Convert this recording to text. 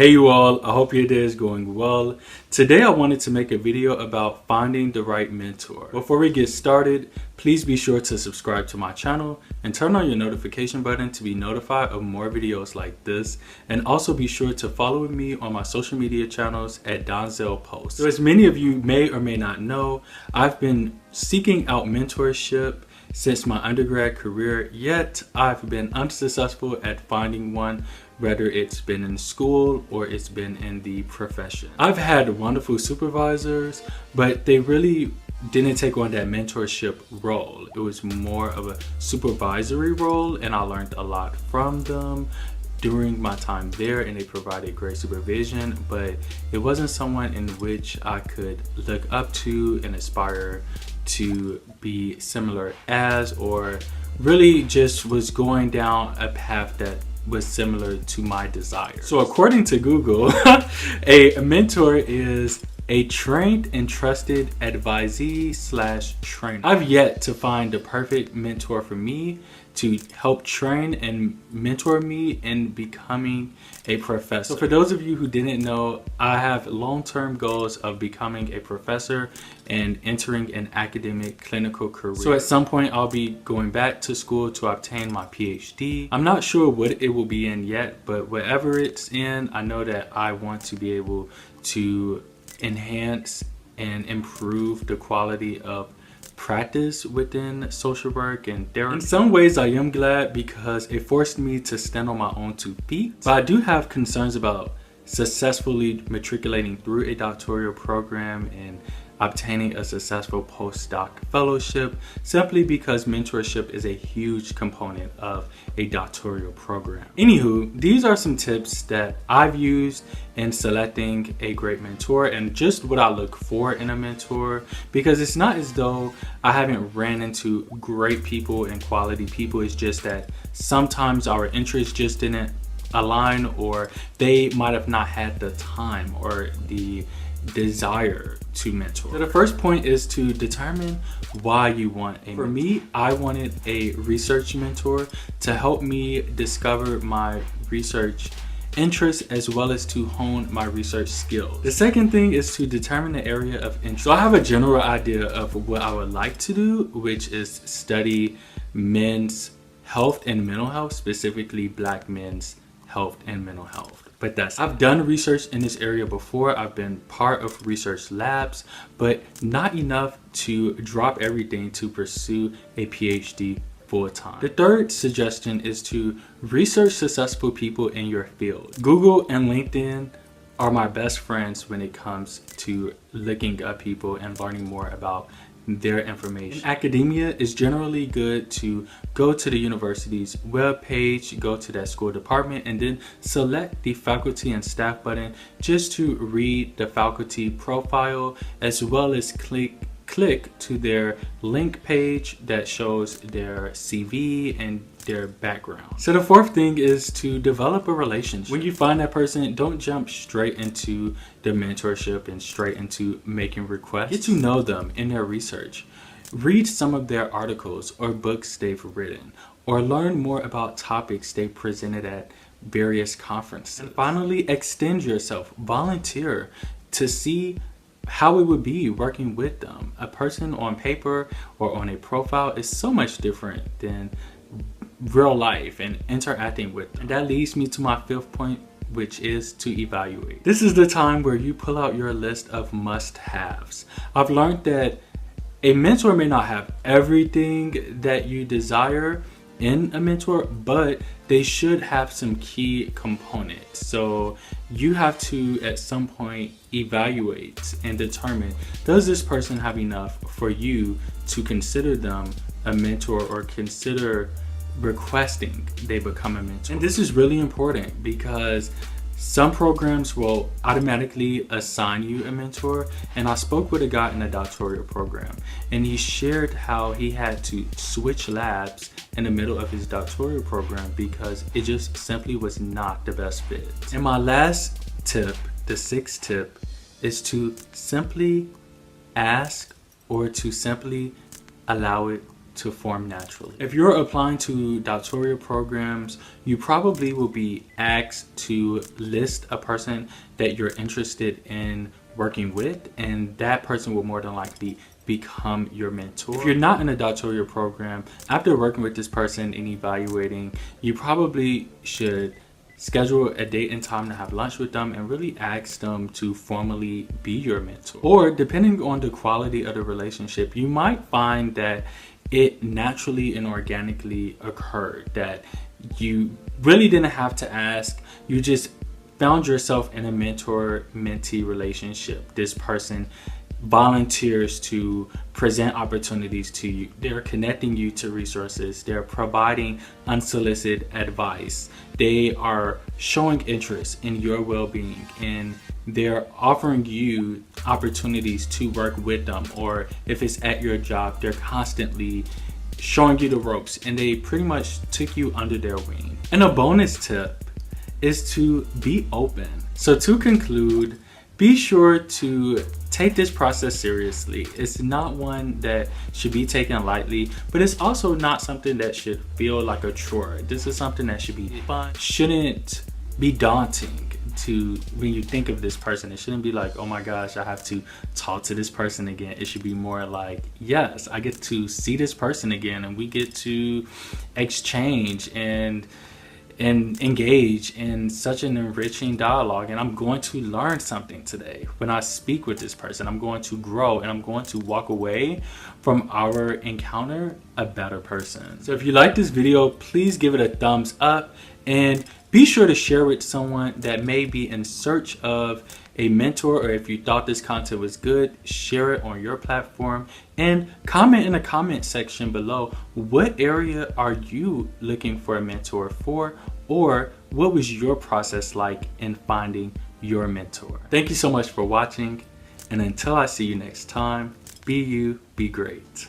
Hey you all, I hope your day is going well. Today I wanted to make a video about finding the right mentor. Before we get started, please be sure to subscribe to my channel and turn on your notification button to be notified of more videos like this. And also be sure to follow me on my social media channels at Donzel Post. So as many of you may or may not know, I've been seeking out mentorship since my undergrad career, yet I've been unsuccessful at finding one, whether it's been in school or it's been in the profession. I've had wonderful supervisors, but they really didn't take on that mentorship role. It was more of a supervisory role, and I learned a lot from them during my time there, and they provided great supervision, but it wasn't someone in which I could look up to and aspire to be similar as, or really just was going down a path that was similar to my desires. So according to Google, a mentor is a trained and trusted advisee/trainer. I've yet to find the perfect mentor for me to help train and mentor me in becoming a professor. So for those of you who didn't know, I have long-term goals of becoming a professor and entering an academic clinical career. So at some point I'll be going back to school to obtain my PhD. I'm not sure what it will be in yet, but whatever it's in, I know that I want to be able to enhance and improve the quality of practice within social work and therapy. In some ways I am glad because it forced me to stand on my own 2 feet, but I do have concerns about successfully matriculating through a doctoral program and obtaining a successful postdoc fellowship, simply because mentorship is a huge component of a doctoral program. Anywho, these are some tips that I've used in selecting a great mentor and just what I look for in a mentor, because it's not as though I haven't ran into great people and quality people. It's just that sometimes our interests just didn't align, or they might have not had the time or the desire to mentor. So the first point is to determine why you want a mentor. For me, I wanted a research mentor to help me discover my research interests as well as to hone my research skills. The second thing is to determine the area of interest. So I have a general idea of what I would like to do, which is study men's health and mental health, specifically Black men's health and mental health. But I've done research in this area before. I've been part of research labs, but not enough to drop everything to pursue a PhD full-time. The third suggestion is to research successful people in your field. Google and LinkedIn are my best friends when it comes to looking up people and learning more about their information. In academia, it's generally good to go to the university's webpage, go to that school department, and then select the faculty and staff button just to read the faculty profile, as well as click to their link page that shows their CV and their background. So the fourth thing is to develop a relationship. When you find that person, don't jump straight into the mentorship and straight into making requests. Get to know them in their research. Read some of their articles or books they've written, or learn more about topics they presented at various conferences. And finally, extend yourself. Volunteer to see how it would be working with them. A person on paper or on a profile is so much different than real life and interacting with them. And that leads me to my fifth point, which is to evaluate. This is the time where you pull out your list of must-haves. I've learned that a mentor may not have everything that you desire in a mentor, but they should have some key components. So you have to at some point evaluate and determine, does this person have enough for you to consider them a mentor or consider requesting they become a mentor? And this is really important because some programs will automatically assign you a mentor. And I spoke with a guy in a doctoral program, and he shared how he had to switch labs in the middle of his doctoral program because it just simply was not the best fit. And my last tip, the sixth tip, is to simply ask or to simply allow it to form naturally. If you're applying to doctoral programs, you probably will be asked to list a person that you're interested in working with, and that person will more than likely become your mentor. If you're not in a doctoral program, after working with this person and evaluating, you probably should schedule a date and time to have lunch with them and really ask them to formally be your mentor. Or depending on the quality of the relationship, you might find that it naturally and organically occurred, that you really didn't have to ask, you just found yourself in a mentor-mentee relationship. This person volunteers to present opportunities to you. They're connecting you to resources. They're providing unsolicited advice. They are showing interest in your well-being, and they're offering you opportunities to work with them. Or if it's at your job, they're constantly showing you the ropes, and they pretty much took you under their wing. And a bonus tip is to be open. So to conclude, be sure to take this process seriously. It's not one that should be taken lightly, but it's also not something that should feel like a chore. This is something that should be fun, shouldn't be daunting to when you think of this person. It shouldn't be like, oh my gosh, I have to talk to this person again. It should be more like, yes, I get to see this person again, and we get to exchange and engage in such an enriching dialogue, and I'm going to learn something today. When I speak with this person, I'm going to grow, and I'm going to walk away from our encounter a better person. So if you like this video, please give it a thumbs up, and be sure to share with someone that may be in search of a mentor, or if you thought this content was good, share it on your platform, and comment in the comment section below, what area are you looking for a mentor for, or what was your process like in finding your mentor? Thank you so much for watching, and until I see you next time, be you, be great.